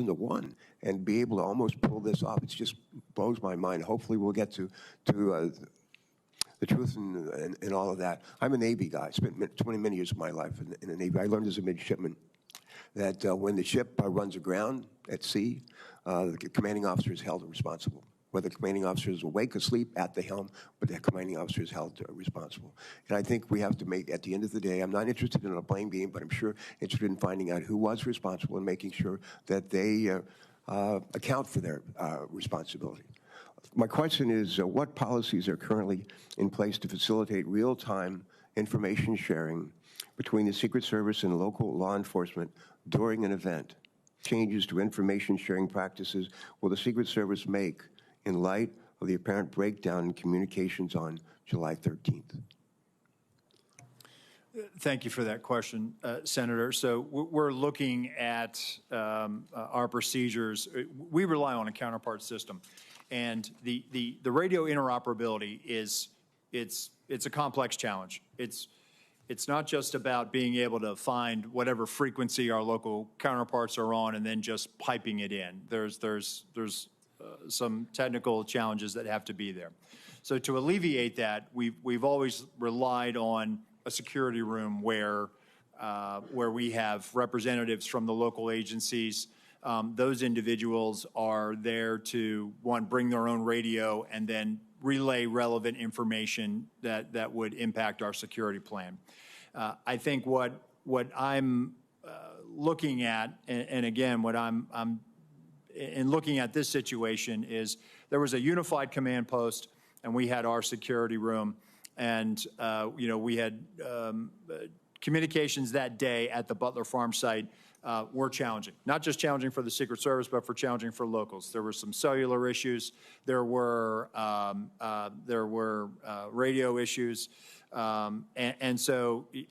to one and be able to almost pull this off. It just blows my mind. Hopefully we'll get to the truth and all of that. I'm a Navy guy. I spent many years of my life in the Navy. I learned as a midshipman that when the ship runs aground at sea, the commanding officer is held responsible. Whether the commanding officer is awake, asleep, at the helm, but the commanding officer is held responsible. And I think we have to make, at the end of the day, I'm not interested in a blame game, but I'm sure interested in finding out who was responsible and making sure that they account for their responsibility. My question is, what policies are currently in place to facilitate real-time information sharing between the Secret Service and local law enforcement during an event? Changes to information sharing practices will the Secret Service make in light of the apparent breakdown in communications on July 13th? Thank you for that question, Senator. So we're looking at our procedures. We rely on a counterpart system, and the radio interoperability it's a complex challenge. It's not just about being able to find whatever frequency our local counterparts are on and then just piping it in. There's some technical challenges that have to be there. So to alleviate that, we've always relied on a security room where we have representatives from the local agencies. Those individuals are there to, one, bring their own radio and then relay relevant information that would impact our security plan. I think what I'm looking at, and again, what I'm in looking at this situation is there was a unified command post, and we had our security room, and we had communications that day at the Butler Farm site were challenging. Not just challenging for the Secret Service, but for challenging for locals. There were some cellular issues. There were radio issues, and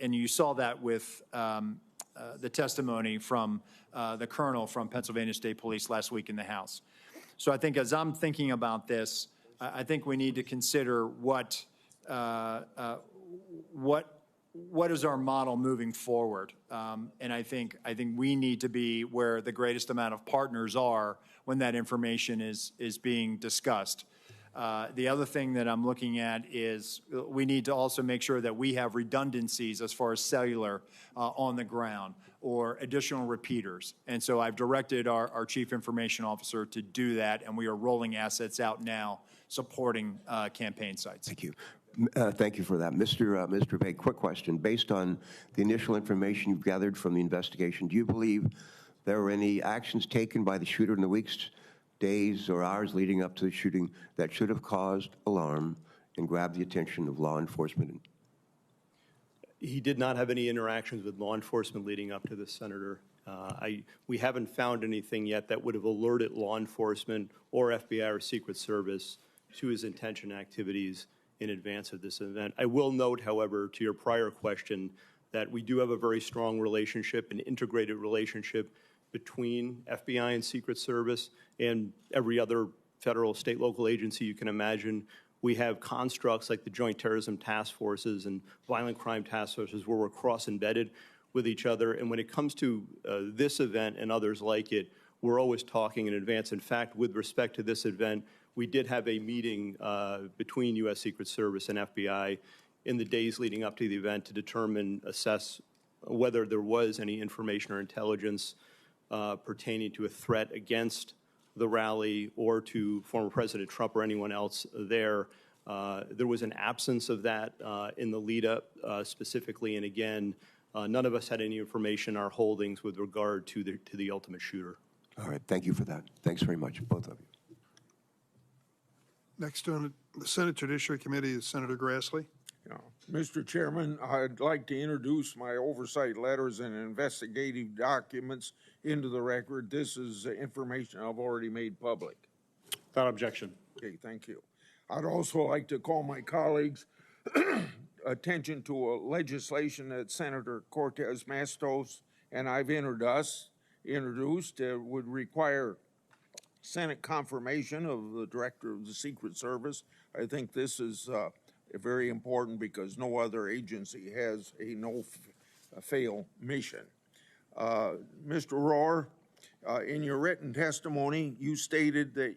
you saw that with the testimony from the colonel from Pennsylvania State Police last week in the House. So I think as I'm thinking about this, I think we need to consider what is our model moving forward, and I think we need to be where the greatest amount of partners are when that information is being discussed. The other thing that I'm looking at is we need to also make sure that we have redundancies as far as cellular on the ground or additional repeaters. And so I've directed our Chief Information Officer to do that, and we are rolling assets out now supporting campaign sites. Thank you. Thank you for that. Mr. Bay, quick question. Based on the initial information you've gathered from the investigation, do you believe there were any actions taken by the shooter in the weeks, days, or hours leading up to the shooting that should have caused alarm and grabbed the attention of law enforcement? He did not have any interactions with law enforcement leading up to this, Senator. We haven't found anything yet that would have alerted law enforcement or FBI or Secret Service to his intention activities in advance of this event. I will note, however, to your prior question, that we do have a very strong relationship, an integrated relationship between FBI and Secret Service and every other federal, state, local agency you can imagine. We have constructs like the Joint Terrorism Task Forces and Violent Crime Task Forces where we're cross-embedded with each other. And when it comes to this event and others like it, we're always talking in advance. In fact, with respect to this event, we did have a meeting between U.S. Secret Service and FBI in the days leading up to the event to assess whether there was any information or intelligence pertaining to a threat against the rally or to former President Trump or anyone else there. There was an absence of that in the lead up specifically, and again, none of us had any information in our holdings with regard to the ultimate shooter. All right, thank you for that. Thanks very much, both of you. Next on the Senate Judiciary Committee is Senator Grassley. Mr. Chairman, I'd like to introduce my oversight letters and investigative documents into the record. This is information I've already made public. Without objection. Okay, thank you. I'd also like to call my colleagues' attention to a legislation that Senator Cortez Matos and I've introduced would require Senate confirmation of the Director of the Secret Service. I think this is very important because no other agency has a no-fail mission. Mr. Rohr In your written testimony, you stated that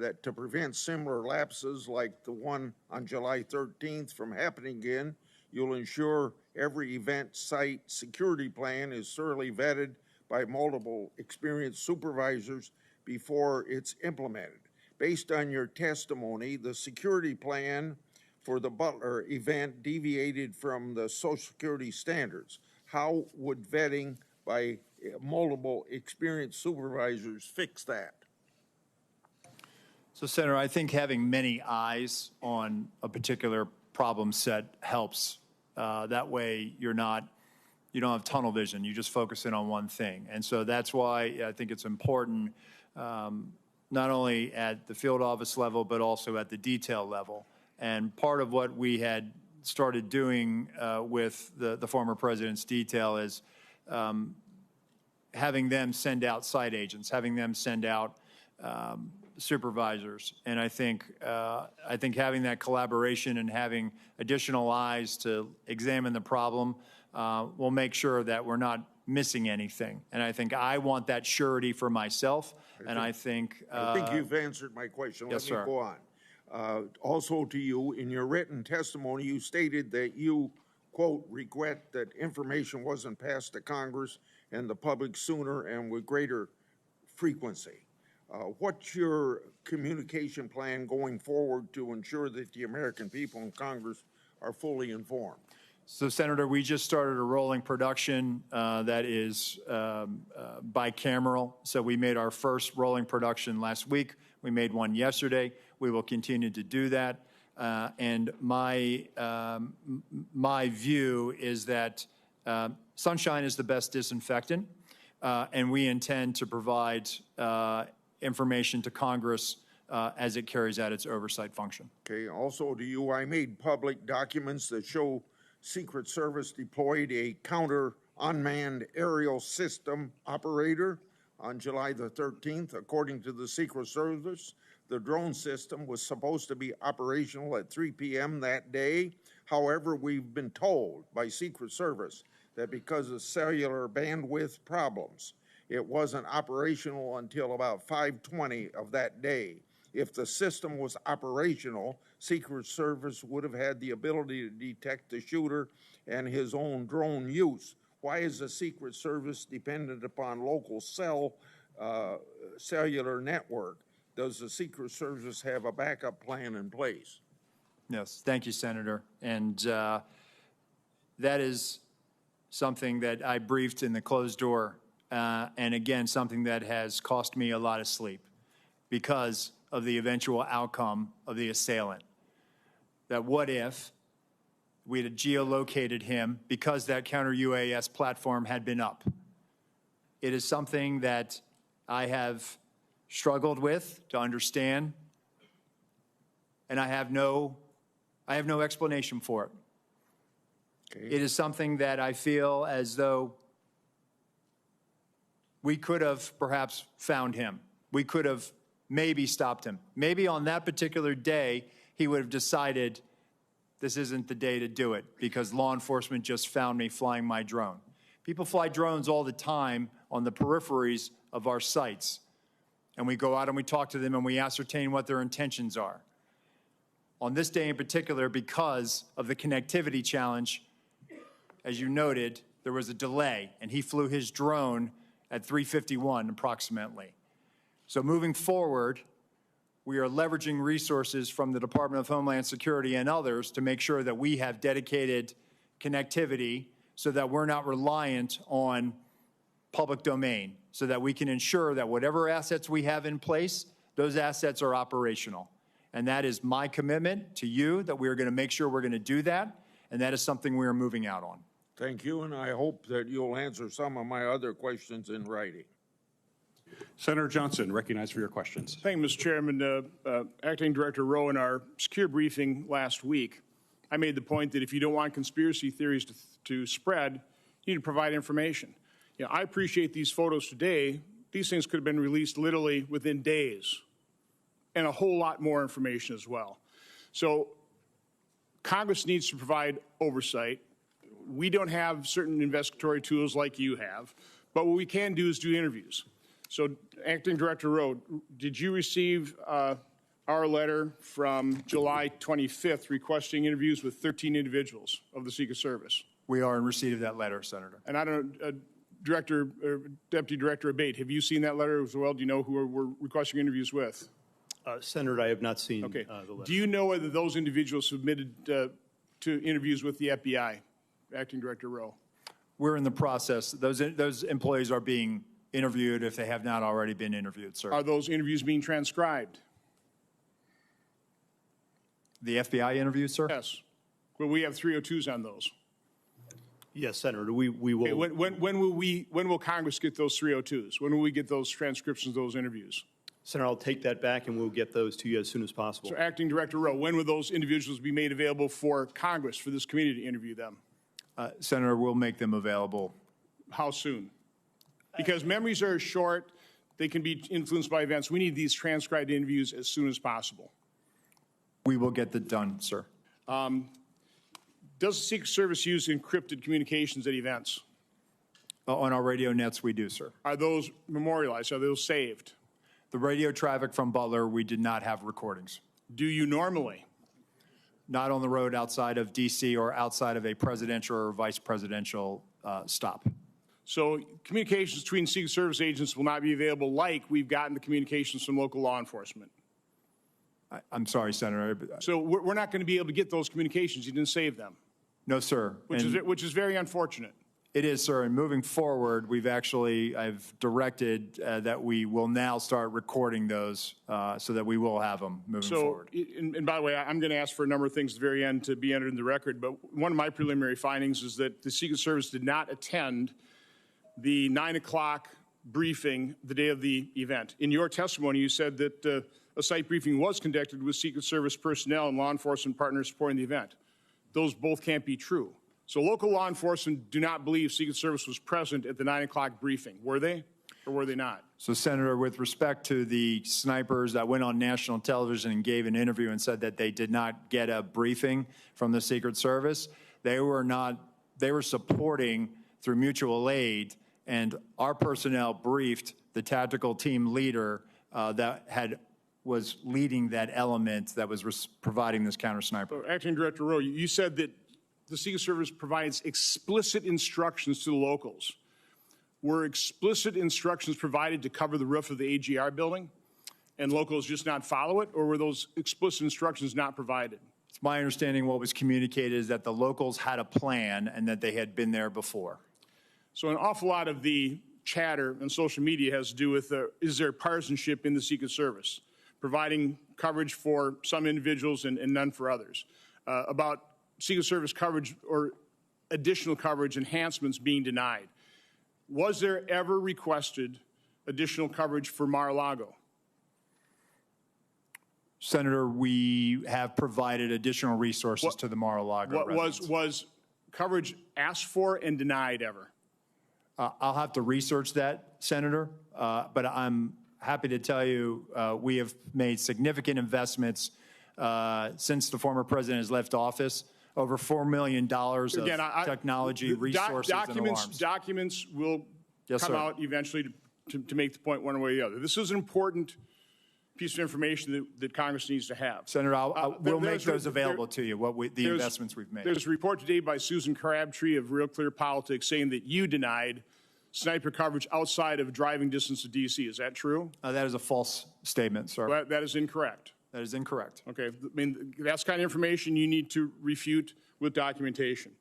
that to prevent similar lapses like the one on July 13th from happening again, you'll ensure every event site security plan is thoroughly vetted by multiple experienced supervisors before it's implemented. Based on your testimony, the security plan for the Butler event deviated from the Social Security standards. How would vetting by multiple experienced supervisors fix that? So, Senator, I think having many eyes on a particular problem set helps. That way you don't have tunnel vision. You just focus in on one thing. And so that's why I think it's important, not only at the field office level, but also at the detail level. And part of what we had started doing with the former president's detail is having them send out site agents, having them send out supervisors. And I think having that collaboration and having additional eyes to examine the problem will make sure that we're not missing anything. And I think I want that surety for myself. I think you've answered my question. Yes, Let me go on. Also to you, in your written testimony, you stated that you, quote, regret that information wasn't passed to Congress and the public sooner and with greater frequency. What's your communication plan going forward to ensure that the American people in Congress are fully informed? So, Senator, we just started a rolling production that is bicameral. So we made our first rolling production last week. We made one yesterday. We will continue to do that. And my view is that sunshine is the best disinfectant, and we intend to provide information to Congress as it carries out its oversight function. Okay. Also to you, I made public documents that show Secret Service deployed a counter unmanned aerial system operator on July the 13th. According to the Secret Service, the drone system was supposed to be operational at 3 p.m. that day. However, we've been told by Secret Service that because of cellular bandwidth problems, it wasn't operational until about 5:20 of that day. If the system was operational, Secret Service would have had the ability to detect the shooter and his own drone use. Why is the Secret Service dependent upon local cellular network? Does the Secret Service have a backup plan in place? Yes, thank you, Senator. And that is something that I briefed in the closed door, and again, something that has cost me a lot of sleep because of the eventual outcome of the assailant. That what if we had geolocated him because that counter-UAS platform had been up? It is something that I have struggled with to understand, and I have no explanation for it. Okay. It is something that I feel as though we could have perhaps found him. We could have maybe stopped him. Maybe on that particular day, he would have decided this isn't the day to do it because law enforcement just found me flying my drone. People fly drones all the time on the peripheries of our sites. And we go out and we talk to them and we ascertain what their intentions are. On this day in particular, because of the connectivity challenge, as you noted, there was a delay, and he flew his drone at 3:51 approximately. So moving forward, we are leveraging resources from the Department of Homeland Security and others to make sure that we have dedicated connectivity so that we're not reliant on public domain, so that we can ensure that whatever assets we have in place, those assets are operational. And that is my commitment to you, that we are going to make sure we're going to do that, and that is something we are moving out on. Thank you, and I hope that you'll answer some of my other questions in writing. Senator Johnson, recognized for your questions. Thank you, Mr. Chairman. Acting Director Rowe, in our secure briefing last week, I made the point that if you don't want conspiracy theories to spread, you need to provide information. You know, I appreciate these photos today. These things could have been released literally within days, and a whole lot more information as well. So Congress needs to provide oversight. We don't have certain investigatory tools like you have, but what we can do is do interviews. So, Acting Director Rowe, did you receive our letter from July 25th requesting interviews with 13 individuals of the Secret Service? We are in receipt of that letter, Senator. And I don't know, Director, Deputy Director Abate, have you seen that letter as well? Do you know who we're requesting interviews with? Senator, I have not seen Okay. the letter. Do you know whether those individuals submitted to interviews with the FBI, Acting Director Rowe? We're in the process. Those employees are being interviewed if they have not already been interviewed, sir. Are those interviews being transcribed? The FBI interviews, sir? Yes. Well, we have 302s on those. Yes, Senator, we will. Okay, when will Congress get those 302s? When will we get those transcriptions of those interviews? Senator, I'll take that back and we'll get those to you as soon as possible. So, Acting Director Rowe, when will those individuals be made available for Congress, for this committee to interview them? Senator, we'll make them available. How soon? Because memories are short. They can be influenced by events. We need these transcribed interviews as soon as possible. We will get that done, sir. Does the Secret Service use encrypted communications at events? On our radio nets, we do, sir. Are those memorialized? Are those saved? The radio traffic from Butler, we did not have recordings. Do you normally? Not on the road outside of D.C. or outside of a presidential or vice presidential stop. So communications between Secret Service agents will not be available like we've gotten the communications from local law enforcement. I'm sorry, Senator. So we're not going to be able to get those communications. You didn't save them, No, sir. which is very unfortunate. It is, sir. And moving forward, I've directed that we will now start recording those so that we will have them moving forward. And by the way, I'm going to ask for a number of things at the very end to be entered in the record, but one of my preliminary findings is that the Secret Service did not attend the 9 o'clock briefing the day of the event. In your testimony, you said that a site briefing was conducted with Secret Service personnel and law enforcement partners supporting the event. Those both can't be true. So local law enforcement do not believe Secret Service was present at the 9 o'clock briefing. Were they or were they not? So, Senator, with respect to the snipers that went on national television and gave an interview and said that they did not get a briefing from the Secret Service, they were supporting through mutual aid, and our personnel briefed the tactical team leader was leading that element that was providing this counter sniper. So, Acting Director Rowe, you said that the Secret Service provides explicit instructions to the locals. Were explicit instructions provided to cover the roof of the AGR building and locals just not follow it, or were those explicit instructions not provided? It's my understanding what was communicated is that the locals had a plan and that they had been there before. So an awful lot of the chatter on social media has to do with is there partisanship in the Secret Service, providing coverage for some individuals and none for others, about Secret Service coverage or additional coverage enhancements being denied. Was there ever requested additional coverage for Mar-a-Lago? Senator, we have provided additional resources to the Mar-a-Lago residents. Was coverage asked for and denied ever? I'll have to research that, Senator, but I'm happy to tell you we have made significant investments since the former president has left office. Over $4 million of technology, resources, and alarms. Documents will come out eventually to make the point one way or the other. This is an important piece of information that Congress needs to have. Senator, we'll make those available to you, the investments we've made. There's a report today by Susan Crabtree of Real Clear Politics saying that you denied sniper coverage outside of driving distance to D.C. Is that true? That is a false statement, sir. Well, that is incorrect. That is incorrect. Okay. I mean, that's the kind of information you need to refute with documentation.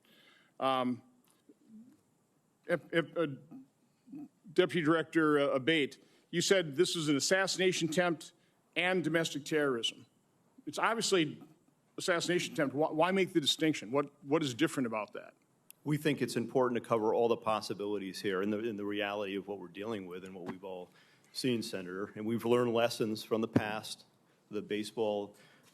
Deputy Director Abate, you said this is an assassination attempt and domestic terrorism. It's obviously assassination attempt. Why make the distinction? What is different about that? We think it's important to cover all the possibilities here in the reality of what we're dealing with and what we've all seen, Senator. And we've learned lessons from the past. The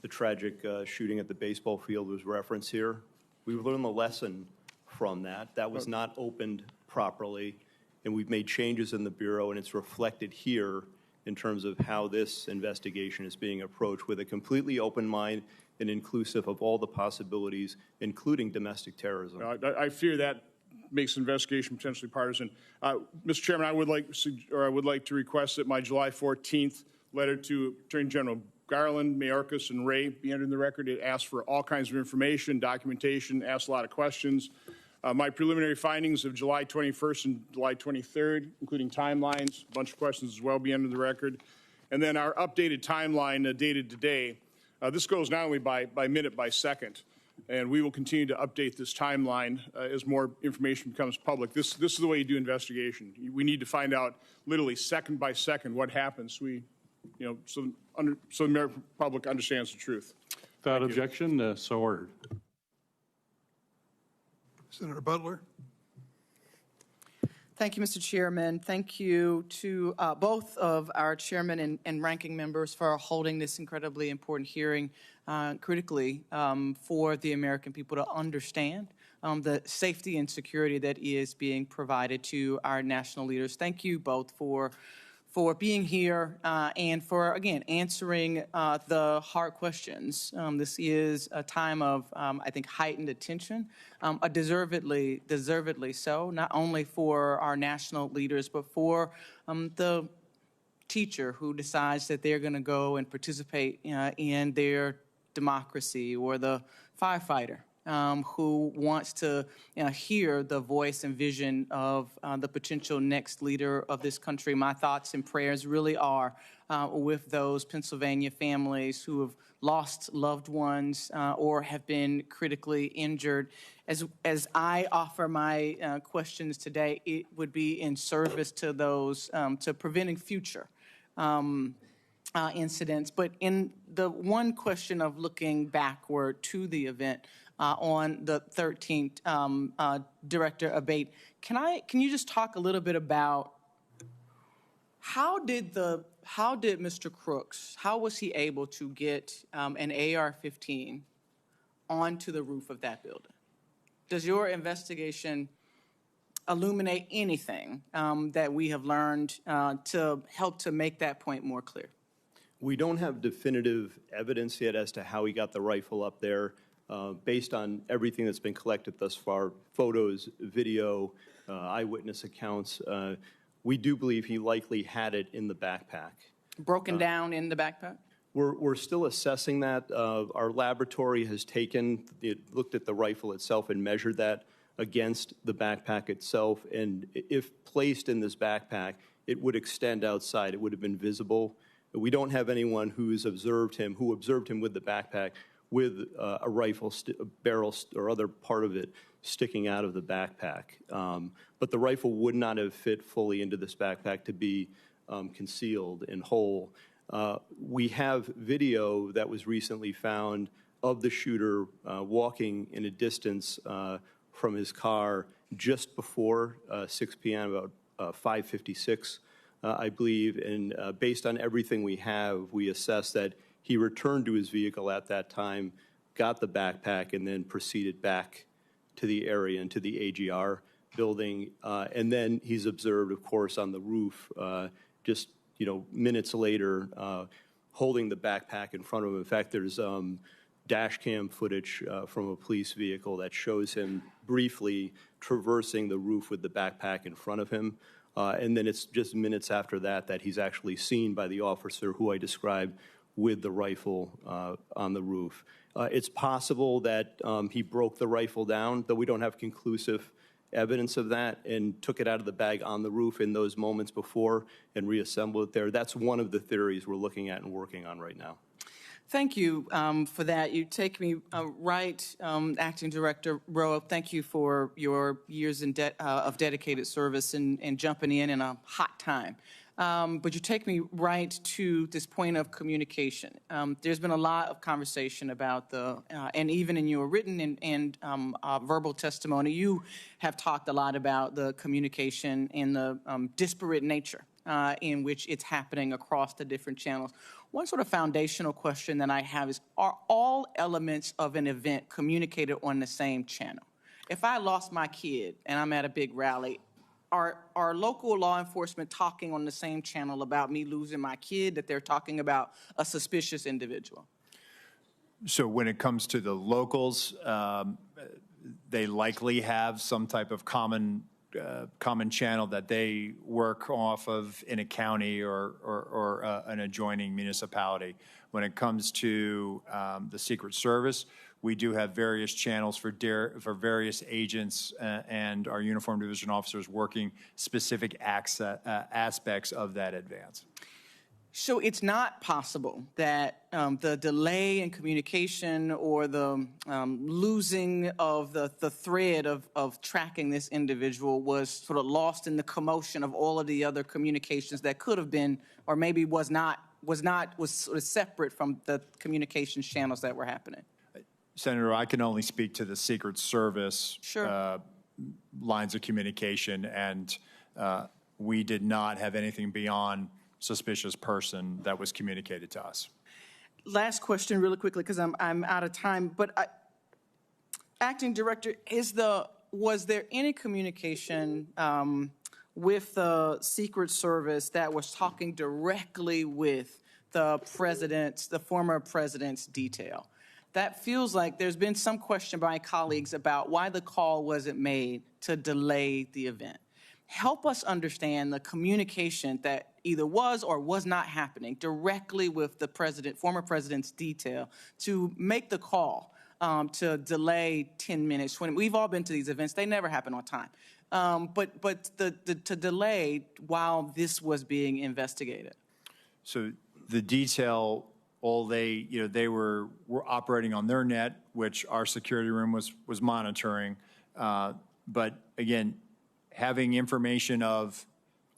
tragic shooting at the baseball field was referenced here. We've learned the lesson from that. That was not opened properly, and we've made changes in the Bureau, and it's reflected here in terms of how this investigation is being approached with a completely open mind and inclusive of all the possibilities, including domestic terrorism. I fear that makes investigation potentially partisan. Mr. Chairman, I would like to request that my July 14th letter to Attorney General Garland, Mayorkas, and Ray be entered in the record. It asks for all kinds of information, documentation, asks a lot of questions. My preliminary findings of July 21st and July 23rd, including timelines, a bunch of questions as well, be entered in the record. And then our updated timeline dated today. This goes not only by minute, by second. And we will continue to update this timeline as more information becomes public. This is the way you do investigation. We need to find out literally second by second what happens. So the American public understands the truth. Without objection, so ordered. Senator Butler. Thank you, Mr. Chairman. Thank you to both of our chairmen and ranking members for holding this incredibly important hearing critically for the American people to understand the safety and security that is being provided to our national leaders. Thank you both for being here and for, again, answering the hard questions. This is a time of, I think, heightened attention, deservedly so, not only for our national leaders, but for the teacher who decides that they're going to go and participate in their democracy, or the firefighter who wants to hear the voice and vision of the potential next leader of this country. My thoughts and prayers really are with those Pennsylvania families who have lost loved ones or have been critically injured. As I offer my questions today, it would be in service to those, to preventing future incidents. But in the one question of looking backward to the event, on the 13th, Director Abate, can you just talk a little bit about how did Mr. Crooks, how was he able to get an AR-15 onto the roof of that building? Does your investigation illuminate anything that we have learned to help to make that point more clear? We don't have definitive evidence yet as to how he got the rifle up there. Based on everything that's been collected thus far, photos, video, eyewitness accounts, we do believe he likely had it in the backpack. Broken down in the backpack? We're still assessing that. Our laboratory has looked at the rifle itself and measured that against the backpack itself. And if placed in this backpack, it would extend outside. It would have been visible. We don't have anyone who observed him with the backpack with a rifle, a barrel, or other part of it sticking out of the backpack. But the rifle would not have fit fully into this backpack to be concealed and whole. We have video that was recently found of the shooter walking in a distance from his car just before 6 p.m., about 5:56, I believe. And based on everything we have, we assess that he returned to his vehicle at that time, got the backpack, and then proceeded back to the area and to the AGR building. And then he's observed, of course, on the roof, just minutes later, holding the backpack in front of him. In fact, there's dash cam footage from a police vehicle that shows him briefly traversing the roof with the backpack in front of him. And then it's just minutes after that he's actually seen by the officer who I described with the rifle on the roof. It's possible that he broke the rifle down, though we don't have conclusive evidence of that, and took it out of the bag on the roof in those moments before and reassembled it there. That's one of the theories we're looking at and working on right now. Thank you for that. You take me right, Acting Director Rowe. Thank you for your years of dedicated service and jumping in a hot time. But you take me right to this point of communication. There's been a lot of conversation about and even in your written and verbal testimony, you have talked a lot about the communication and the disparate nature in which it's happening across the different channels. One sort of foundational question that I have is, are all elements of an event communicated on the same channel? If I lost my kid and I'm at a big rally, are local law enforcement talking on the same channel about me losing my kid that they're talking about a suspicious individual? So when it comes to the locals, they likely have some type of common channel that they work off of in a county or an adjoining municipality. When it comes to the Secret Service, we do have various channels for various agents and our uniformed division officers working specific aspects of that advance. So it's not possible that the delay in communication or the losing of the thread of tracking this individual was sort of lost in the commotion of all of the other communications that could have been, or maybe was sort of separate from the communications channels that were happening. Senator, I can only speak to the Secret Service Sure. Lines of communication, and we did not have anything beyond suspicious person that was communicated to us. Last question really quickly, because I'm out of time, but Acting Director, was there any communication with the Secret Service that was talking directly with the former president's detail? That feels like there's been some question by colleagues about why the call wasn't made to delay the event. Help us understand the communication that either was or was not happening directly with the former president's detail to make the call to delay 10 minutes, 20. We've all been to these events. They never happen on time. But to delay while this was being investigated. So the detail, they were operating on their net, which our security room was monitoring. But again, having information of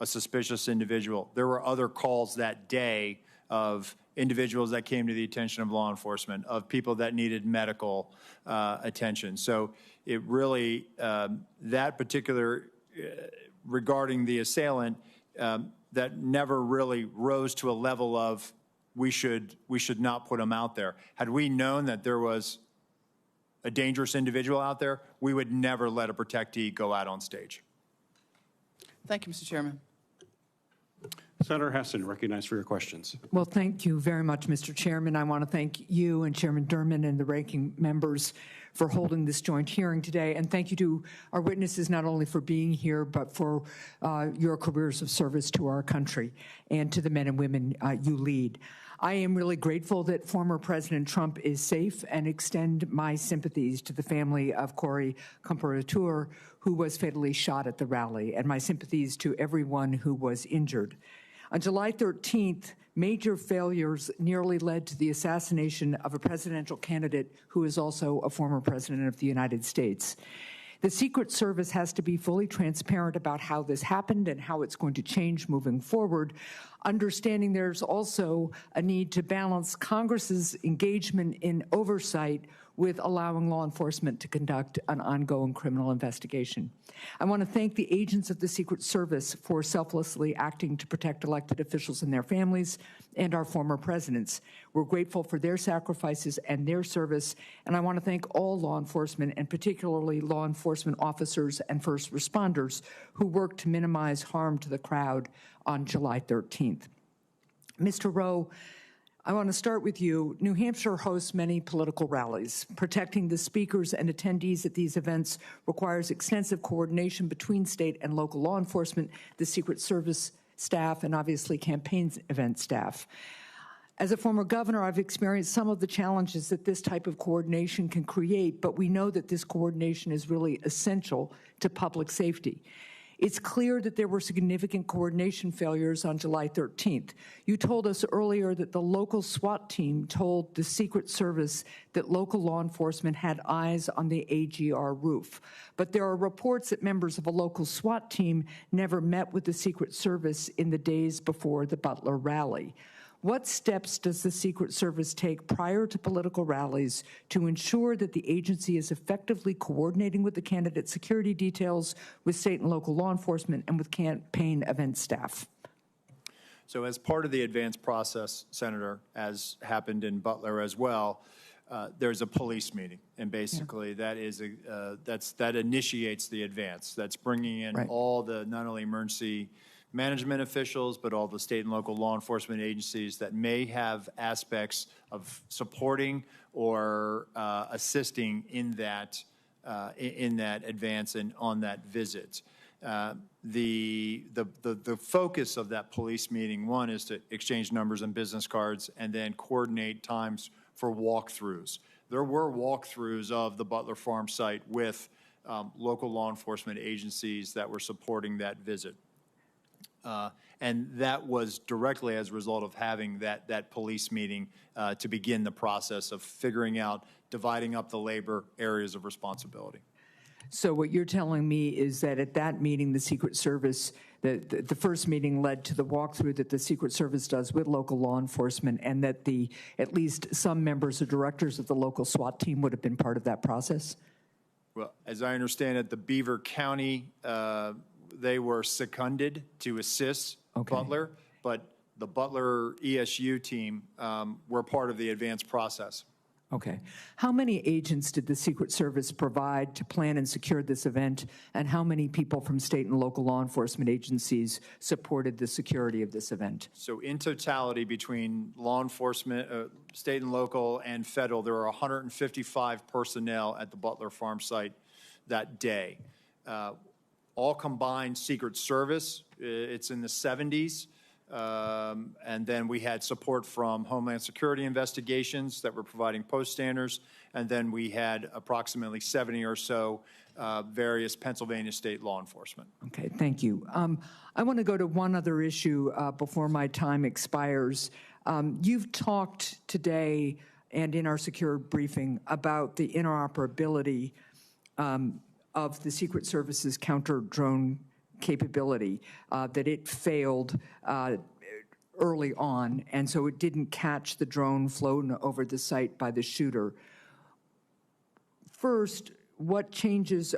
a suspicious individual, there were other calls that day of individuals that came to the attention of law enforcement, of people that needed medical attention. So it really, that particular, regarding the assailant, that never really rose to a level of we should not put him out there. Had we known that there was a dangerous individual out there, we would never let a protectee go out on stage. Thank you, Mr. Chairman. Senator Hessen, recognized for your questions. Well, thank you very much, Mr. Chairman. I want to thank you and Chairman Durman and the ranking members for holding this joint hearing today. And thank you to our witnesses, not only for being here, but for your careers of service to our country and to the men and women you lead. I am really grateful that former President Trump is safe and extend my sympathies to the family of Corey Comparateur, who was fatally shot at the rally, and my sympathies to everyone who was injured. On July 13th, major failures nearly led to the assassination of a presidential candidate who is also a former president of the United States. The Secret Service has to be fully transparent about how this happened and how it's going to change moving forward, understanding there's also a need to balance Congress's engagement in oversight with allowing law enforcement to conduct an ongoing criminal investigation. I want to thank the agents of the Secret Service for selflessly acting to protect elected officials and their families and our former presidents. We're grateful for their sacrifices and their service, and I want to thank all law enforcement, and particularly law enforcement officers and first responders who worked to minimize harm to the crowd on July 13th. Mr. Rowe, I want to start with you. New Hampshire hosts many political rallies. Protecting the speakers and attendees at these events requires extensive coordination between state and local law enforcement, the Secret Service staff, and obviously campaign event staff. As a former governor, I've experienced some of the challenges that this type of coordination can create, but we know that this coordination is really essential to public safety. It's clear that there were significant coordination failures on July 13th. You told us earlier that the local SWAT team told the Secret Service that local law enforcement had eyes on the AGR roof. But there are reports that members of a local SWAT team never met with the Secret Service in the days before the Butler rally. What steps does the Secret Service take prior to political rallies to ensure that the agency is effectively coordinating with the candidate security details, with state and local law enforcement, and with campaign event staff? So as part of the advance process, Senator, as happened in Butler as well, there's a police meeting, and basically that initiates the advance. That's bringing in all the not only emergency management officials, but all the state and local law enforcement agencies that may have aspects of supporting or assisting in that in that advance and on that visit. The focus of that police meeting, one, is to exchange numbers and business cards and then coordinate times for walkthroughs. There were walkthroughs of the Butler Farm site with local law enforcement agencies that were supporting that visit. And that was directly as a result of having that police meeting to begin the process of figuring out, dividing up the labor areas of responsibility. So what you're telling me is that at that meeting, the Secret Service, the first meeting led to the walkthrough that the Secret Service does with local law enforcement, and that at least some members or directors of the local SWAT team would have been part of that process? Well, as I understand it, the Beaver County, they were seconded to assist Butler, but the Butler ESU team were part of the advanced process. Okay. How many agents did the Secret Service provide to plan and secure this event, and how many people from state and local law enforcement agencies supported the security of this event? So in totality, between law enforcement, state and local, and federal, there were 155 personnel at the Butler Farm site that day. All combined Secret Service, it's in the 70s. And then we had support from Homeland Security investigations that were providing post standards. And then we had approximately 70 or so various Pennsylvania state law enforcement. Okay, thank you. I want to go to one other issue before my time expires. You've talked today and in our secure briefing about the interoperability of the Secret Service's counter-drone capability, that it failed early on, and so it didn't catch the drone flown over the site by the shooter. First, what changes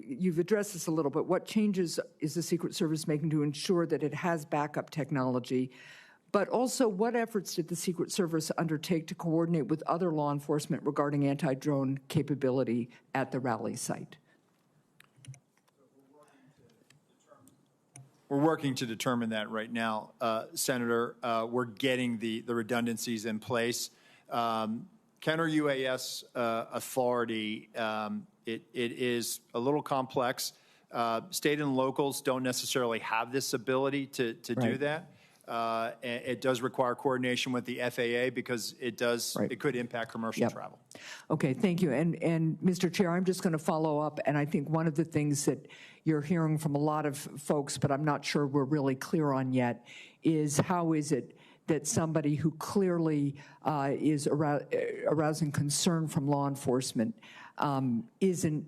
you've addressed this a little, but what changes is the Secret Service making to ensure that it has backup technology? But also, what efforts did the Secret Service undertake to coordinate with other law enforcement regarding anti-drone capability at the rally site? We're working to determine that right now, Senator. We're getting the redundancies in place. Counter-UAS authority, it is a little complex. State and locals don't necessarily have this ability to do that. It does require coordination with the FAA because it could impact commercial travel. Okay, thank you. And Mr. Chair, I'm just going to follow up, and I think one of the things that you're hearing from a lot of folks, but I'm not sure we're really clear on yet, is how is it that somebody who clearly is arousing concern from law enforcement isn't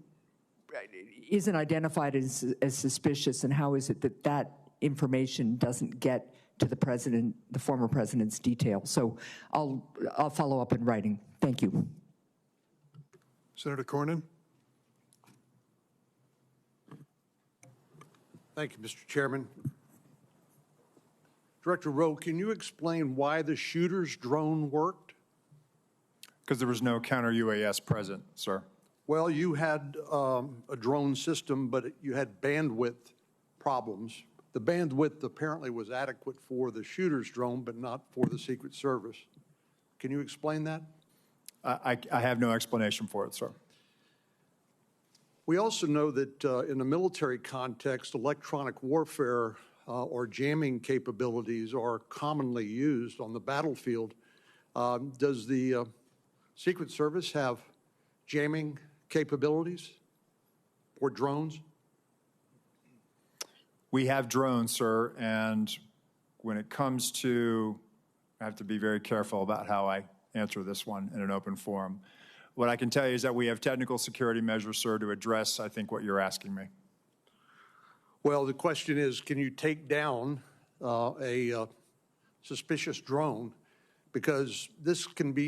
identified as suspicious, and how is it that that information doesn't get to the president, the former president's detail? So I'll follow up in writing. Thank you. Senator Cornyn. Thank you, Mr. Chairman. Director Rowe, can you explain why the shooter's drone worked? Because there was no counter-UAS present, sir. Well, you had a drone system, but you had bandwidth problems. The bandwidth apparently was adequate for the shooter's drone, but not for the Secret Service. Can you explain that? I have no explanation for it, sir. We also know that in a military context, electronic warfare or jamming capabilities are commonly used on the battlefield. Does the Secret Service have jamming capabilities or drones? We have drones, sir, and when it comes to, I have to be very careful about how I answer this one in an open forum. What I can tell you is that we have technical security measures, sir, to address, I think, what you're asking me. Well, the question is, can you take down a suspicious drone? Because this can be